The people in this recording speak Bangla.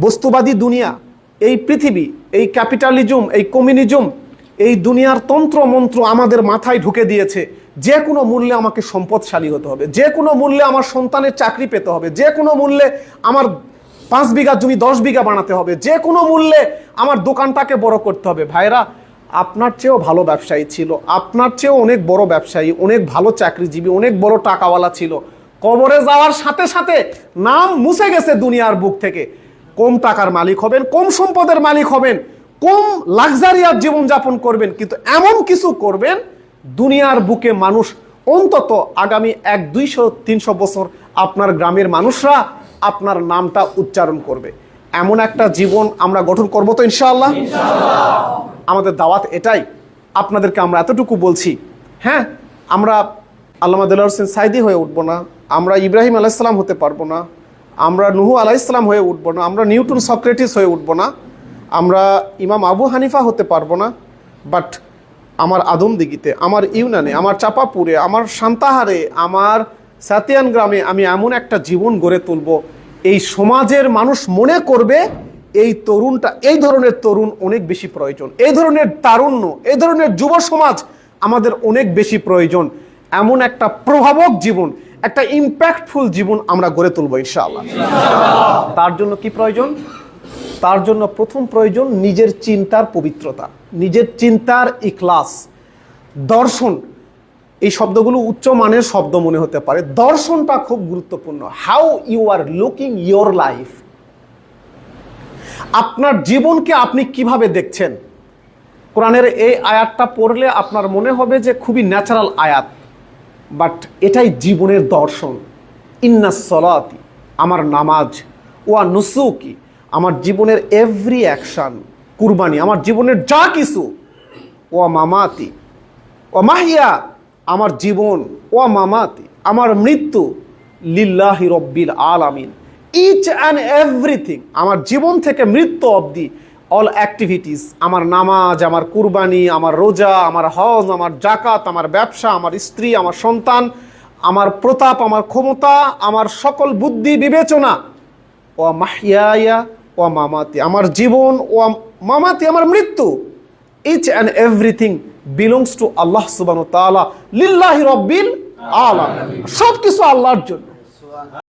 বস্তুবাদী দুনিয়া, এই পৃথিবী, এই ক্যাপিটালিজম, এই কমিউনিজম, এই দুনিয়ার তন্ত্র মন্ত্র আমাদের মাথায় ঢুকে দিয়েছে যে কোনো মূল্যে আমাকে সম্পদশালী হতে হবে, যে কোনো মূল্যে আমার সন্তানের চাকরি পেতে হবে, যে কোনো মূল্যে আমার 5 বিঘা জমি 10 বিঘা বানাতে হবে, যে কোনো মূল্যে আমার দোকানটাকে বড় করতে হবে। ভাইরা, আপনার চেয়েও ভালো ব্যবসায়ী ছিল, আপনার চেয়েও অনেক বড় ব্যবসায়ী, অনেক ভালো চাকরিজীবী, অনেক বড় টাকাওয়ালা ছিল। কবরে যাওয়ার সাথে সাথে নাম মুছে গেছে দুনিয়ার বুক থেকে। কম টাকার মালিক হবেন, কম সম্পদের মালিক হবেন, কম লাক্সারিয়াস জীবনযাপন করবেন, কিন্তু এমন কিছু করবেন দুনিয়ার বুকে মানুষ অন্তত আগামী 100-200-300 বছর আপনার গ্রামের মানুষরা আপনার নামটা উচ্চারণ করবে। এমন একটা জীবন আমরা গঠন করবো তো ইনশাআল্লাহ। আমাদের দাওয়াত এটাই, আপনাদেরকে আমরা এতটুকু বলছি। হ্যাঁ, আমরা আল্লামা দেলোয়ার হোসেন সাইদি হয়ে উঠবো না, আমরা ইব্রাহিম আলাইহিসসালাম হতে পারবো না, আমরা নূহ আলাইহিসসালাম হয়ে উঠবো না, আমরা নিউটন সক্রেটিস হয়ে উঠবো না, আমরা ইমাম আবু হানিফা হতে পারবো না, বাট আমার আদমদিঘিতে, আমার ইউনানে, আমার চাপাপুরে, আমার সান্তাহারে, আমার সাতিয়ান গ্রামে আমি এমন একটা জীবন গড়ে তুলব, এই সমাজের মানুষ মনে করবে এই তরুণটা, এই ধরনের তরুণ অনেক বেশি প্রয়োজন, এই ধরনের তারুণ্য, এই ধরনের যুব সমাজ আমাদের অনেক বেশি প্রয়োজন। এমন একটা প্রভাবক জীবন, একটা ইম্প্যাক্টফুল জীবন আমরা গড়ে তুলবো ইনশাআল্লাহ। তার জন্য কি প্রয়োজন? তার জন্য প্রথম প্রয়োজন নিজের চিন্তার পবিত্রতা, নিজের চিন্তার ইখলাস। দর্শন, এই শব্দগুলো উচ্চ মানের শব্দ মনে হতে পারে, দর্শনটা খুব গুরুত্বপূর্ণ। How you are looking your life, আপনার জীবনকে আপনি কিভাবে দেখছেন। কোরআনের এই আয়াতটা পড়লে আপনার মনে হবে যে খুবই ন্যাচারাল আয়াত, বাট এটাই জীবনের দর্শন। ইন্নাস সলাতি, আমার নামাজ, ওয়া নুসুকি, আমার জীবনের এভরি অ্যাকশন, কুরবানি, আমার জীবনের যা কিছু, ওয়া মামাতি, ওয়া মাহিয়া, আমার জীবন, ওয়া মামাতি, আমার মৃত্যু, লিল্লাহি রব্বিল আলামিন, ইচ অ্যান্ড এভরিথিং, আমার জীবন থেকে মৃত্যু অবধি অল অ্যাক্টিভিটিস, আমার নামাজ, আমার কুরবানি, আমার রোজা, আমার হজ, আমার জাকাত, আমার ব্যবসা, আমার স্ত্রী, আমার সন্তান, আমার প্রতাপ, আমার ক্ষমতা, আমার সকল বুদ্ধি বিবেচনা, ও মাহিয়া ও মামাতি, আমার জীবন, ও মামাতি, আমার মৃত্যু, each and everything belongs to Allah সুবহানাহু ওয়া তাআলা, লিল্লাহি রব্বিল আলামিন, সব কিছু আল্লাহর জন্য।